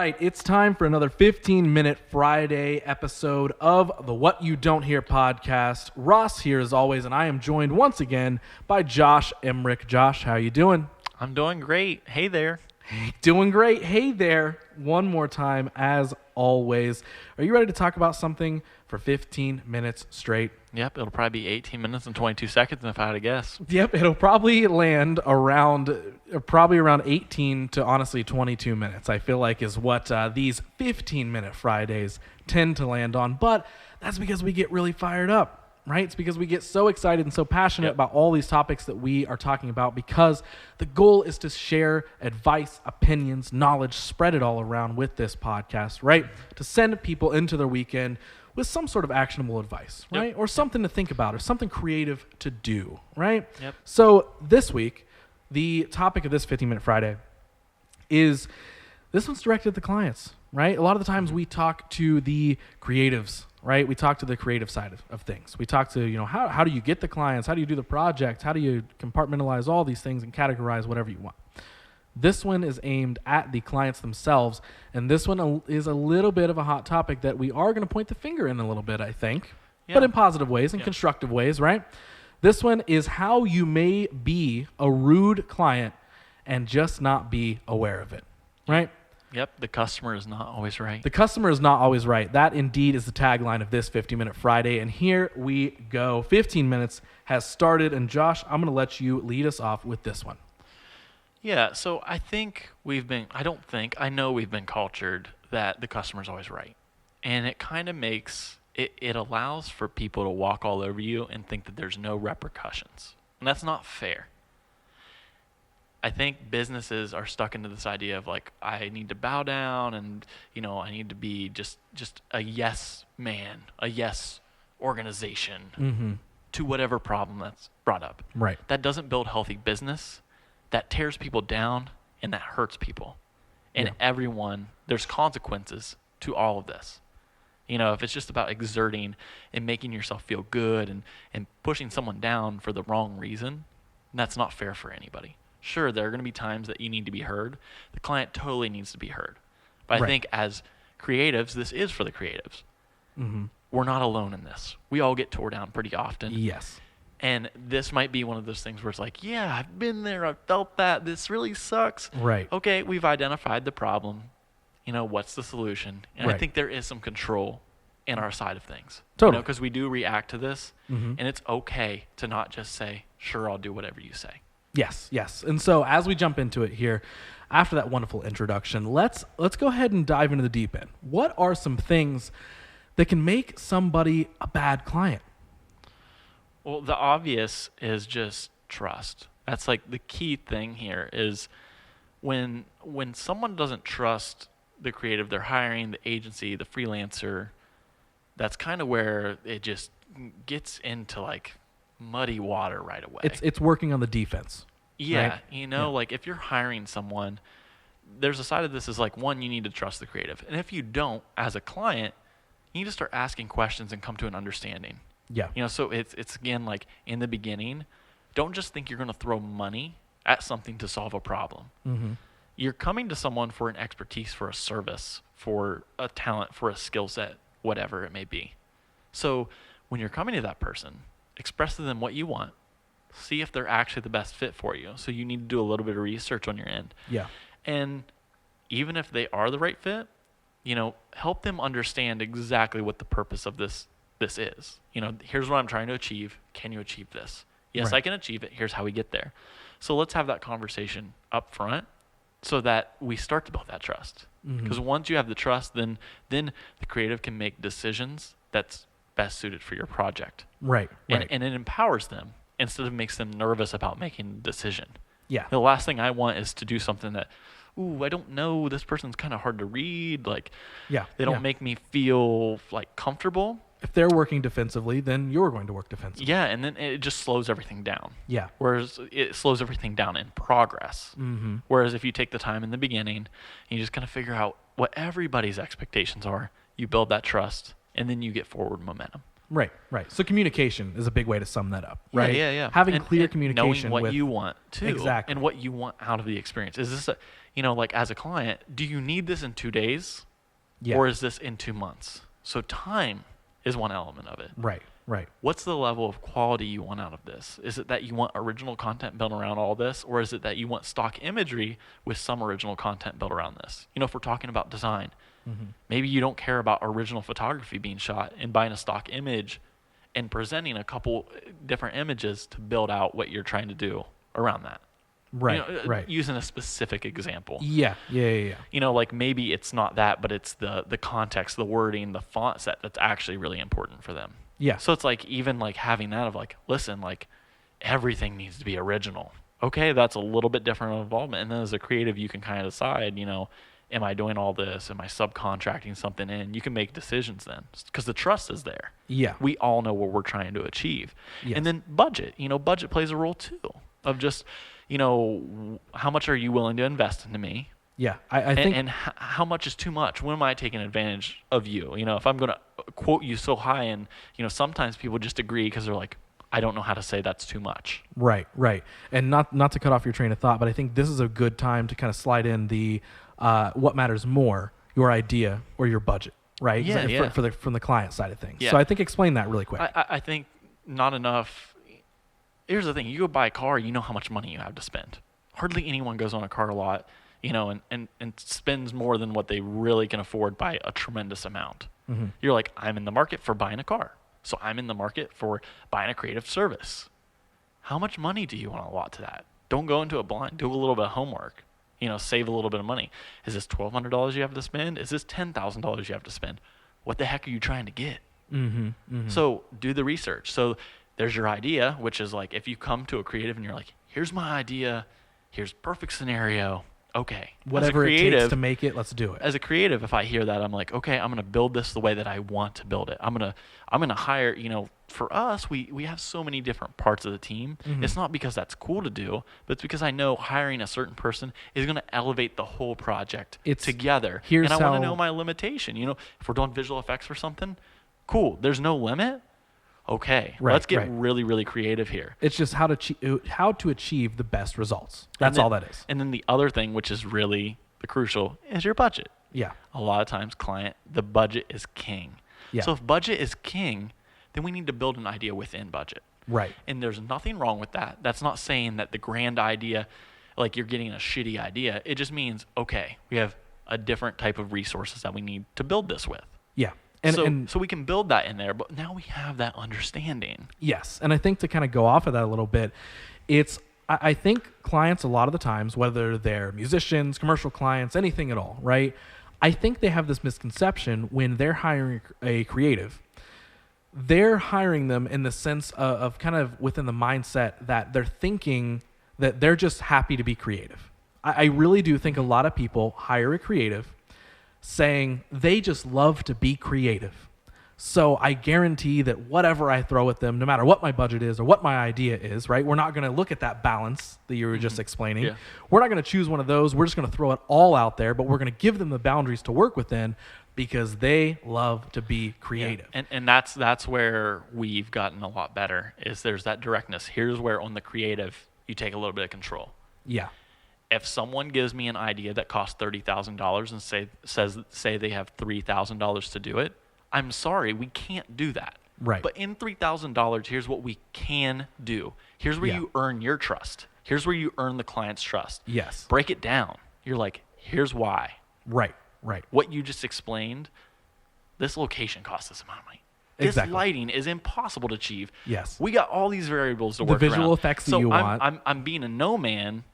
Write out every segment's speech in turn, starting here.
right, it's time for another 15-minute Friday episode of the What You Don't Hear podcast. Ross here as always, and I am joined once again by Josh Emerick. Josh, how you doing? I'm doing great. Hey there. Doing great. Hey there. One more time, as always. Are you ready to talk about something for 15 minutes straight? Yep, it'll probably be 18 minutes and 22 seconds if I had to guess. Yep, it'll probably land around 18 to honestly 22 minutes, I feel like is what these 15-minute Fridays tend to land on. But that's because we get really fired up, right? It's because we get so excited and so passionate about all these topics that we are talking about, because the goal is to share advice, opinions, knowledge, spread it all around with this podcast, right? To send people into their weekend with some sort of actionable advice, right? Yep. Or something to think about or something creative to do, right? Yep. So this week, the topic of this 15-minute Friday is, this one's directed at the clients, right? A lot of the times we talk to the creatives, right? We talk to the creative side of things. We talk to, how do you get the clients? How do you do the project? How do you compartmentalize all these things and categorize whatever you want? This one is aimed at the clients themselves, and this one is a little bit of a hot topic that we are going to point the finger in a little bit, I think, but in positive ways and constructive ways, right? This one is how you may be a rude client and just not be aware of it, right? Yep, the customer is not always right. The customer is not always right. That indeed is the tagline of this 15-minute Friday, and here we go. 15 minutes has started, and Josh, I'm going to let you lead us off with this one. Yeah, so I know we've been cultured that the customer's always right. And it kind of makes, it allows for people to walk all over you and think that there's no repercussions. And that's not fair. I think businesses are stuck into this idea of like, I need to bow down and, I need to be just a yes man, a yes organization to whatever problem that's brought up. Right. That doesn't build healthy business. That tears people down, and that hurts people. And everyone, there's consequences to all of this. If it's just about exerting and making yourself feel good and pushing someone down for the wrong reason, that's not fair for anybody. Sure, there are going to be times that you need to be heard. The client totally needs to be heard. But I think as creatives, this is for the creatives. Mm-hmm. We're not alone in this. We all get tore down pretty often. Yes. And this might be one of those things where it's like, yeah, I've been there. I've felt that. This really sucks. Right. Okay, we've identified the problem. What's the solution? And I think there is some control in our side of things. Totally. Because we do react to this. And it's okay to not just say, sure, I'll do whatever you say. Yes. And so as we jump into it here, after that wonderful introduction, let's go ahead and dive into the deep end. What are some things that can make somebody a bad client? Well, the obvious is just trust. That's like the key thing here is when someone doesn't trust the creative they're hiring, the agency, the freelancer, that's kind of where it just gets into like muddy water right away. It's working on the defense. Yeah, right? Like if you're hiring someone, there's a side of this is like, one, you need to trust the creative. And if you don't, as a client, you need to start asking questions and come to an understanding. Yeah. So it's again, like in the beginning, don't just think you're going to throw money at something to solve a problem. Mm-hmm. You're coming to someone for an expertise, for a service, for a talent, for a skill set, whatever it may be. So when you're coming to that person, express to them what you want. See if they're actually the best fit for you. So you need to do a little bit of research on your end. Yeah. And even if they are the right fit, help them understand exactly what the purpose of this is. Here's what I'm trying to achieve. Can you achieve this? Yes, Right. I can achieve it. Here's how we get there. So let's have that conversation up front so that we start to build that trust. Because once you have the trust, then the creative can make decisions that's best suited for your project. Right. And it empowers them instead of makes them nervous about making a decision. Yeah. The last thing I want is to do something that, I don't know, this person's kind of hard to read. Like, they don't make me feel like comfortable. If they're working defensively, then you're going to work defensively. Yeah, and then it just slows everything down. Yeah. Whereas it slows everything down in progress. Mm-hmm. Whereas if you take the time in the beginning and you just kind of figure out what everybody's expectations are, you build that trust, and then you get forward momentum. Right. So communication is a big way to sum that up, right? Yeah. Having And clear communication knowing what with you want too. Exactly. And what you want out of the experience. Is this like as a client, do you need this in 2 days? Yeah. Or is this in 2 months? So time is one element of it. Right. What's the level of quality you want out of this? Is it that you want original content built around all this? Or is it that you want stock imagery with some original content built around this? If we're talking about design, maybe you don't care about original photography being shot and buying a stock image and presenting a couple different images to build out what you're trying to do around that. Right. Using a specific example. Yeah. Like maybe it's not that, but it's the context, the wording, the font set that's actually really important for them. Yeah. So it's like even like having that of like, listen, like everything needs to be original. Okay, that's a little bit different of involvement. And then as a creative, you can kind of decide, am I doing all this? Am I subcontracting something in? You can make decisions then because the trust is there. Yeah. We all know what we're trying to achieve. Yes. And then budget, budget plays a role too of just, how much are you willing to invest into me? Yeah, I think... And how much is too much? When am I taking advantage of you? If I'm going to quote you so high and, sometimes people just agree because they're like, I don't know how to say that's too much. Right. And not to cut off your train of thought, but I think this is a good time to kind of slide in the what matters more, your idea or your budget, right? Yeah. From the client side of things. Yeah. So I think explain that really quick. I think not enough. Here's the thing. You go buy a car, you know how much money you have to spend. Hardly anyone goes on a car lot, and spends more than what they really can afford by a tremendous amount. Mm-hmm. You're like, I'm in the market for buying a car. So I'm in the market for buying a creative service. How much money do you want to allot to that? Don't go into it blind. Do a little bit of homework. Save a little bit of money. Is this $1,200 you have to spend? Is this $10,000 you have to spend? What the heck are you trying to get? Mm-hmm. So do the research. So there's your idea, which is like if you come to a creative and you're like, here's my idea, here's perfect scenario. Okay. Whatever it takes to make it, let's do it. As a creative, if I hear that, I'm like, okay, I'm going to build this the way that I want to build it. I'm going to hire, for us, we have so many different parts of the team. Mm-hmm. It's not because that's cool to do, but it's because I know hiring a certain person is going to elevate the whole project together. And I want to know my limitation. If we're doing visual effects for something, cool. There's no limit. Okay, let's get really, really creative here. It's just how to achieve the best results. That's all that is. And then the other thing, which is really the crucial, is your budget. Yeah. A lot of times, the budget is king. Yeah. So if budget is king, then we need to build an idea within budget. Right. And there's nothing wrong with that. That's not saying that the grand idea, like you're getting a shitty idea. It just means, okay, we have a different type of resources that we need to build this with. Yeah. So we can build that in there, but now we have that understanding. Yes, and I think to kind of go off of that a little bit, I think clients a lot of the times, whether they're musicians, commercial clients, anything at all, right? I think they have this misconception when they're hiring a creative. They're hiring them in the sense of kind of within the mindset that they're thinking that they're just happy to be creative. I really do think a lot of people hire a creative saying they just love to be creative. So I guarantee that whatever I throw at them, no matter what my budget is or what my idea is, right? We're not going to look at that balance that you were just explaining. Yeah. We're not going to choose one of those. We're just going to throw it all out there, but we're going to give them the boundaries to work within because they love to be creative. Yeah. And that's where we've gotten a lot better is there's that directness. Here's where on the creative, you take a little bit of control. Yeah. If someone gives me an idea that costs $30,000 and say they have $3,000 to do it, I'm sorry, we can't do that. Right. But in $3,000, here's what we can do. Here's where you earn your trust. Here's where you earn the client's trust. Yes. Break it down. You're like, here's why. Right. What you just explained, this location costs this amount of money. Exactly. This lighting is impossible to achieve. Yes. We got all these variables to work around. The visual effects that you want. I'm being a no man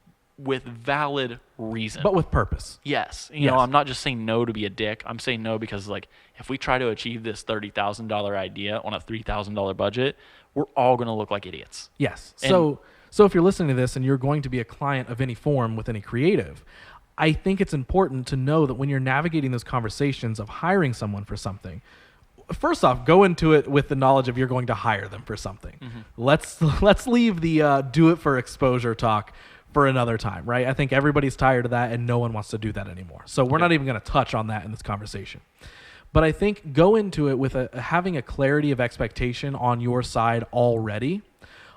with valid reason. But with purpose. Yes. You know, I'm not just saying no to be a dick. I'm saying no because, like, if we try to achieve this $30,000 idea on a $3,000 budget, we're all going to look like idiots. Yes. So if you're listening to this and you're going to be a client of any form with any creative, I think it's important to know that when you're navigating those conversations of hiring someone for something, first off, go into it with the knowledge of you're going to hire them for something. Mm-hmm. Let's leave the do it for exposure talk for another time, right? I think everybody's tired of that and no one wants to do that anymore. So we're not even going to touch on that in this conversation. But I think go into it with having a clarity of expectation on your side already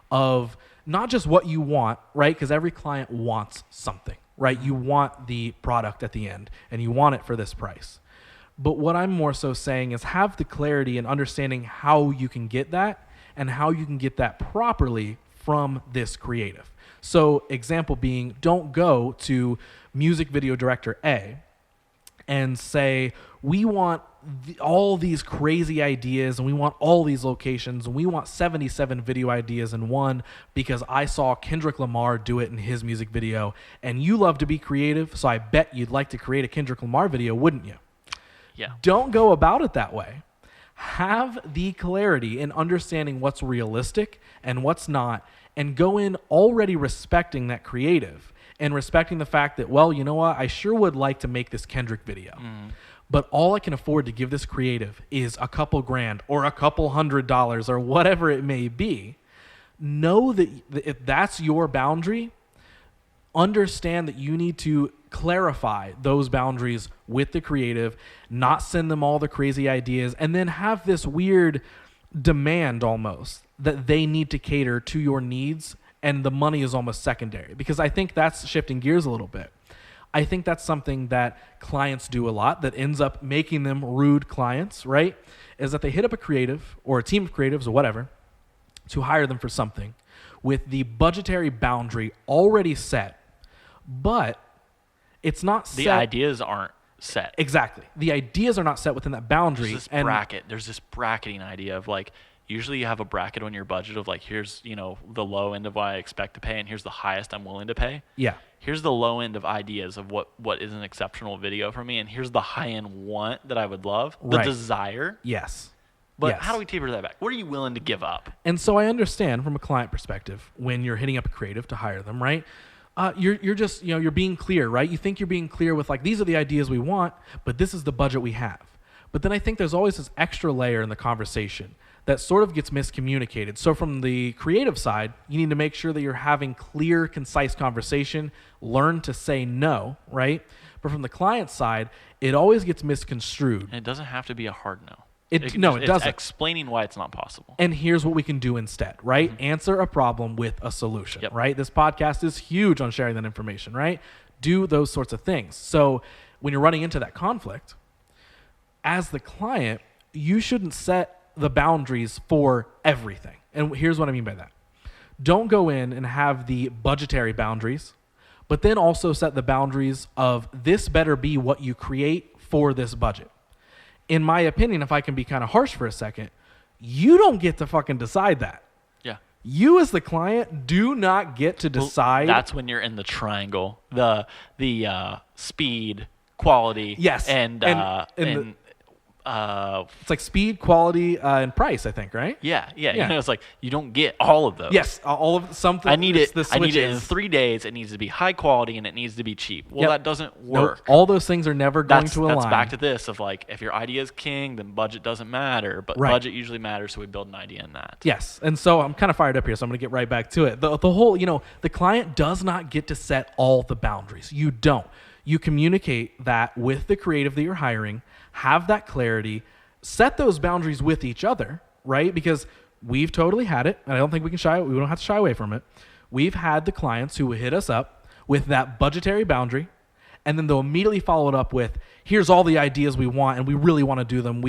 of not just what you want, right? Because every client wants something, right? You want the product at the end and you want it for this price. But what I'm more so saying is have the clarity and understanding how you can get that and how you can get that properly from this creative. So example being, don't go to music video director A and say, we want all these crazy ideas and we want all these locations and we want 77 video ideas in one because I saw Kendrick Lamar do it in his music video and you love to be creative, so I bet you'd like to create a Kendrick Lamar video, wouldn't you? Yeah. Don't go about it that way. Have the clarity in understanding what's realistic and what's not, and go in already respecting that creative and respecting the fact that, well, you know what? I sure would like to make this Kendrick video. But all I can afford to give this creative is a couple grand or a couple $100 or whatever it may be. Know that if that's your boundary, understand that you need to clarify those boundaries with the creative, not send them all the crazy ideas, and then have this weird demand almost that they need to cater to your needs, and the money is almost secondary. Because I think that's shifting gears a little bit. I think that's something that clients do a lot that ends up making them rude clients, right? Is that they hit up a creative or a team of creatives or whatever to hire them for something with the budgetary boundary already set, but it's not set. The ideas aren't set. Exactly. The ideas are not set within that boundary. There's this bracket. There's this bracketing idea of like, usually you have a bracket on your budget of like, here's, the low end of what I expect to pay and here's the highest I'm willing to pay. Yeah. Here's the low end of ideas of what is an exceptional video for me, and here's the high end want that I would love, the desire. Yes. But how do we taper that back? What are you willing to give up? And so I understand from a client perspective when you're hitting up a creative to hire them, right? You're just, you're being clear, right? You think you're being clear with like, these are the ideas we want, but this is the budget we have. But then I think there's always this extra layer in the conversation that sort of gets miscommunicated. So from the creative side, you need to make sure that you're having clear, concise conversation, learn to say no, right? But from the client side, it always gets misconstrued. And it doesn't have to be a hard no. It doesn't. It's explaining why it's not possible. And here's what we can do instead, right? Mm-hmm. Answer a problem with a solution, right? This podcast is huge on sharing that information, right? Do those sorts of things. So when you're running into that conflict, as the client, you shouldn't set the boundaries for everything. And here's what I mean by that. Don't go in and have the budgetary boundaries, but then also set the boundaries of this better be what you create for this budget. In my opinion, if I can be kind of harsh for a second, you don't get to fucking decide that. Yeah. You as the client do not get to decide. Well, that's when you're in the triangle, the speed, quality, yes, and it's like speed, quality, and price, I think, right? Yeah. It's like you don't get all of those. Yes, all of something. I need it in 3 days. It needs to be high quality and it needs to be cheap. Well, that doesn't work. Nope. All those things are never going to align. That's back to this of like, if your idea is king, then budget doesn't matter. But budget usually matters, so we build an idea in that. Yes, and so I'm kind of fired up here, so I'm going to get right back to it. The whole, the client does not get to set all the boundaries. You don't. You communicate that with the creative that you're hiring, have that clarity, set those boundaries with each other, right? Because we've totally had it, and I don't think we don't have to shy away from it. We've had the clients who hit us up with that budgetary boundary, and then they'll immediately follow it up with, here's all the ideas we want, and we really want to do them.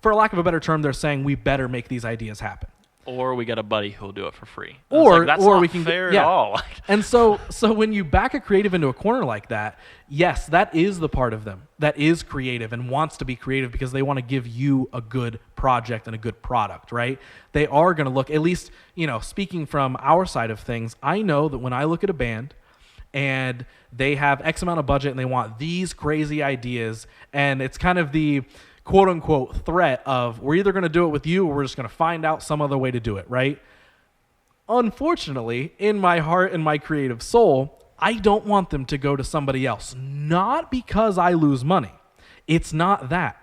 For lack of a better term, they're saying we better make these ideas happen. Or we got a buddy who'll do it for free. That's not we can fair at all. And so when you back a creative into a corner like that, yes, that is the part of them that is creative and wants to be creative because they want to give you a good project and a good product, right? They are going to look, at least, speaking from our side of things, I know that when I look at a band and they have X amount of budget and they want these crazy ideas, and it's kind of the quote unquote threat of we're either going to do it with you or we're just going to find out some other way to do it, right? Unfortunately, in my heart and my creative soul, I don't want them to go to somebody else. Not because I lose money. It's not that.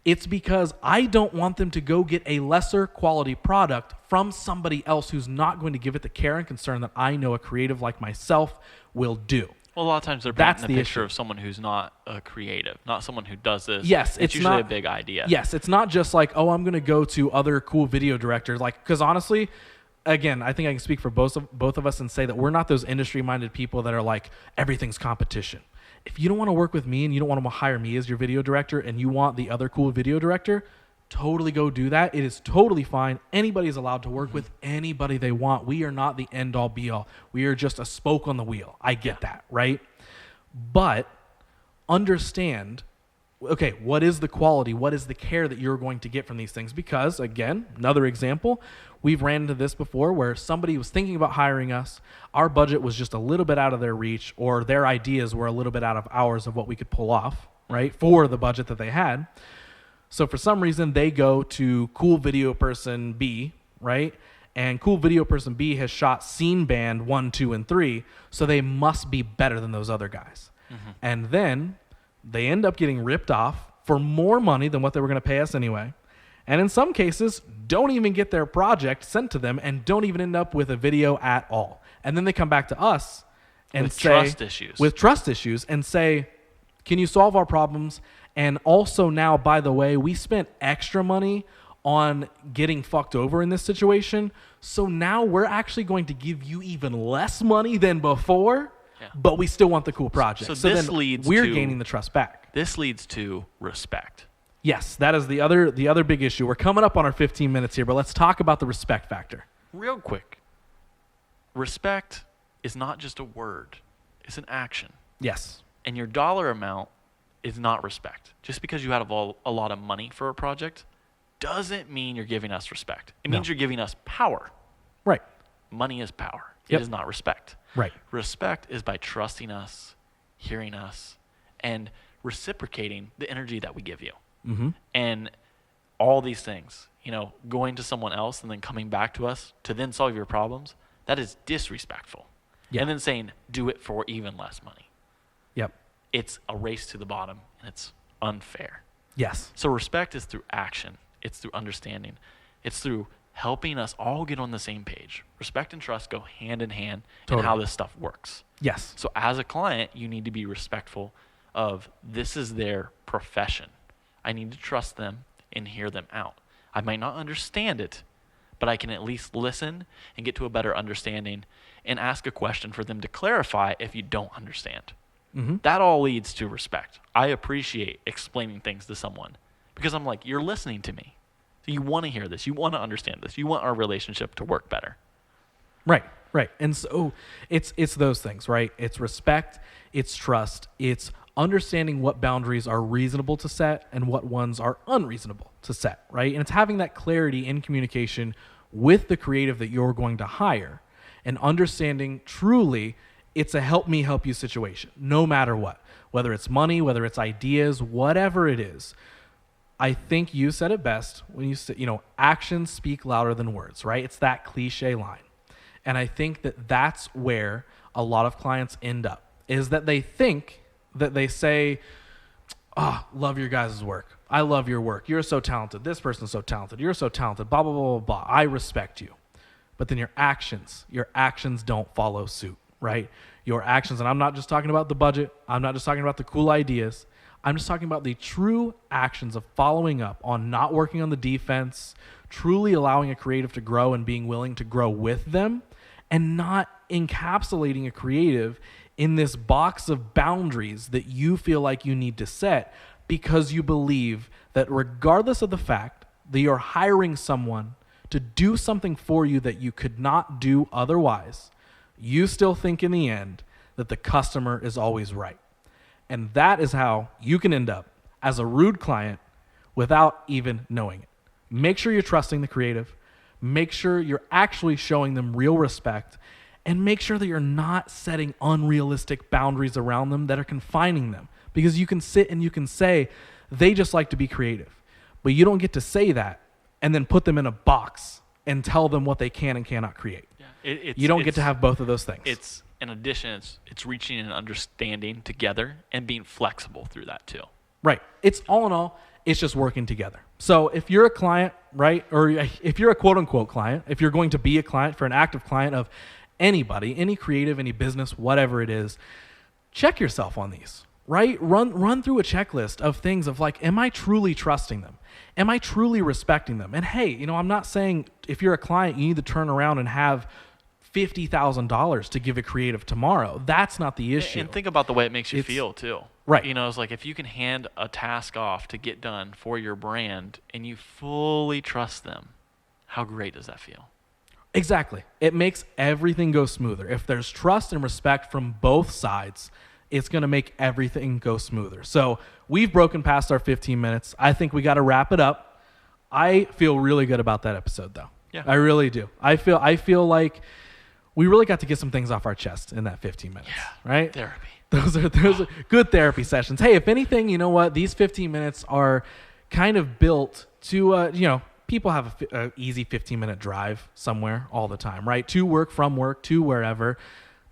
It's because I don't want them to go get a lesser quality product from somebody else who's not going to give it the care and concern that I know a creative like myself will do. Well, a lot of times they're That's painting a the picture issue. of someone who's not a creative, not someone who does this. Yes, it's it's usually not a big idea. Yes, it's not just like, oh, I'm going to go to other cool video directors. Like, because honestly, again, I think I can speak for both of us and say that we're not those industry-minded people that are like, everything's competition. If you don't want to work with me and you don't want to hire me as your video director and you want the other cool video director, totally go do that. It is totally fine. Anybody is allowed to work with anybody they want. We are not the end-all, be-all. We are just a spoke on the wheel. I get that, right? But understand, okay, what is the quality? What is the care that you're going to get from these things? Because, again, another example, we've ran into this before where somebody was thinking about hiring us. Our budget was just a little bit out of their reach, or their ideas were a little bit out of ours of what we could pull off, right, for the budget that they had. So for some reason, they go to cool video person B, right? And cool video person B has shot scene band 1, 2, and 3, so they must be better than those other guys. And then they end up getting ripped off for more money than what they were going to pay us anyway. And in some cases, don't even get their project sent to them and don't even end up with a video at all. And then they come back to us and With say, trust issues, and say, can you solve our problems? And also now, by the way, we spent extra money on getting fucked over in this situation. So now we're actually going to give you even less money than before, but we still want the cool project. So So this then leads we're to- gaining the trust back. This leads to respect. Yes, that is the other big issue. We're coming up on our 15 minutes here, but let's talk about the respect factor. Real quick, respect is not just a word, it's an action. Yes. And your dollar amount is not respect. Just because you have a lot of money for a project doesn't mean you're giving us respect. It means you're giving us power. Right. Money is power. Yep. It is not respect. Right. Respect is by trusting us, hearing us, and reciprocating the energy that we give you. Mm-hmm. And all these things, going to someone else and then coming back to us to then solve your problems, that is disrespectful. Yeah. And then saying, do it for even less money. Yep. It's a race to the bottom, and it's unfair. Yes. So respect is through action. It's through understanding. It's through helping us all get on the same page. Respect and trust go hand in hand in how this stuff works. Yes. So as a client, you need to be respectful of this is their profession. I need to trust them and hear them out. I might not understand it, but I can at least listen and get to a better understanding and ask a question for them to clarify if you don't understand. Mm-hmm. That all leads to respect. I appreciate explaining things to someone because I'm like, you're listening to me. So you want to hear this. You want to understand this. You want our relationship to work better. Right. Right. And so it's those things, right? It's respect, it's trust, it's understanding what boundaries are reasonable to set and what ones are unreasonable to set, right? And it's having that clarity in communication with the creative that you're going to hire and understanding truly it's a help me help you situation, no matter what, whether it's money, whether it's ideas, whatever it is. I think you said it best when you said, actions speak louder than words, right? It's that cliche line. And I think that that's where a lot of clients end up, is that they think that they say, love your guys' work. I love your work. You're so talented. This person's so talented. You're so talented. Blah, blah, blah, blah, blah. I respect you. But then your actions don't follow suit, right? Your actions, and I'm not just talking about the budget. I'm not just talking about the cool ideas. I'm just talking about the true actions of following up on not working on the defense, truly allowing a creative to grow and being willing to grow with them, and not encapsulating a creative in this box of boundaries that you feel like you need to set because you believe that regardless of the fact that you're hiring someone to do something for you that you could not do otherwise, you still think in the end that the customer is always right. And that is how you can end up as a rude client without even knowing it. Make sure you're trusting the creative. Make sure you're actually showing them real respect. And make sure that you're not setting unrealistic boundaries around them that are confining them. Because you can sit and you can say, they just like to be creative. But you don't get to say that and then put them in a box and tell them what they can and cannot create. Yeah. You don't get to have both of those things. It's in addition, it's reaching an understanding together and being flexible through that too. Right. It's all in all, it's just working together. So if you're a client, right, or if you're a quote unquote client, if you're going to be a client for an active client of anybody, any creative, any business, whatever it is, check yourself on these, right? Run through a checklist of things of like, am I truly trusting them? Am I truly respecting them? And hey, I'm not saying if you're a client, you need to turn around and have $50,000 to give a creative tomorrow. That's not the issue. And think about the way it makes you feel too. Right. It's like if you can hand a task off to get done for your brand and you fully trust them, how great does that feel? Exactly. It makes everything go smoother. If there's trust and respect from both sides, it's going to make everything go smoother. So we've broken past our 15 minutes. I think we got to wrap it up. I feel really good about that episode, though. Yeah. I really do. I feel like we really got to get some things off our chest in that 15 minutes, right? Therapy. Those are good therapy sessions. Hey, if anything, you know what? These 15 minutes are kind of built to, people have an easy 15-minute drive somewhere all the time, right? To work, from work, to wherever.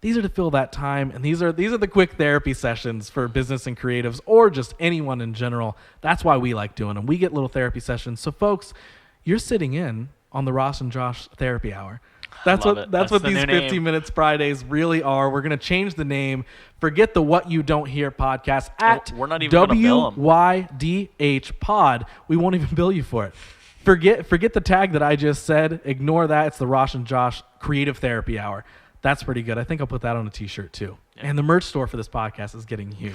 These are to fill that time, and these are the quick therapy sessions for business and creatives or just anyone in general. That's why we like doing them. We get little therapy sessions. So, folks, you're sitting in on the Ross and Josh Therapy Hour. That's what these 15 minutes Fridays really are. We're going to change the name. Forget the What You Don't Hear podcast at we're not even gonna bill 'em. WYDH pod. We won't even bill you for it. Forget the tag that I just said. Ignore that. It's the Ross and Josh Creative Therapy Hour. That's pretty good. I think I'll put that on a t-shirt too. Yeah. And the merch store for this podcast is getting huge.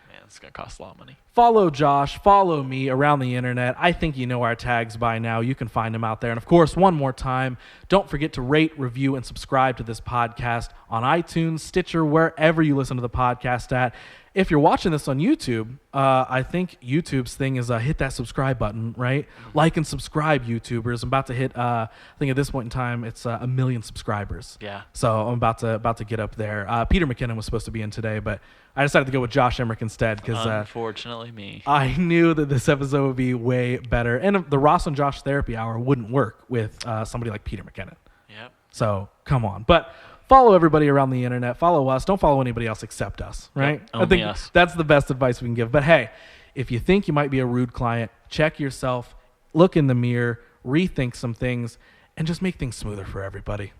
Man, it's going to cost a lot of money. Follow Josh, follow me around the internet. I think you know our tags by now. You can find them out there. And of course, one more time, don't forget to rate, review, and subscribe to this podcast on iTunes, Stitcher, wherever you listen to the podcast at. If you're watching this on YouTube, I think YouTube's thing is hit that subscribe button, right? Mm-hmm. Like and subscribe, YouTubers. I'm about to hit, I think at this point in time, it's 1 million subscribers. Yeah. So I'm about to get up there. Peter McKinnon was supposed to be in today, but I decided to go with Josh Emerick instead because unfortunately me. I knew that this episode would be way better, and the Ross and Josh Therapy Hour wouldn't work with somebody like Peter McKinnon. Yep. So come on, but follow everybody around the internet. Follow us. Don't follow anybody else except us, right? Yep, I think us. That's the best advice we can give. But hey, if you think you might be a rude client, check yourself, look in the mirror, rethink some things, and just make things smoother for everybody.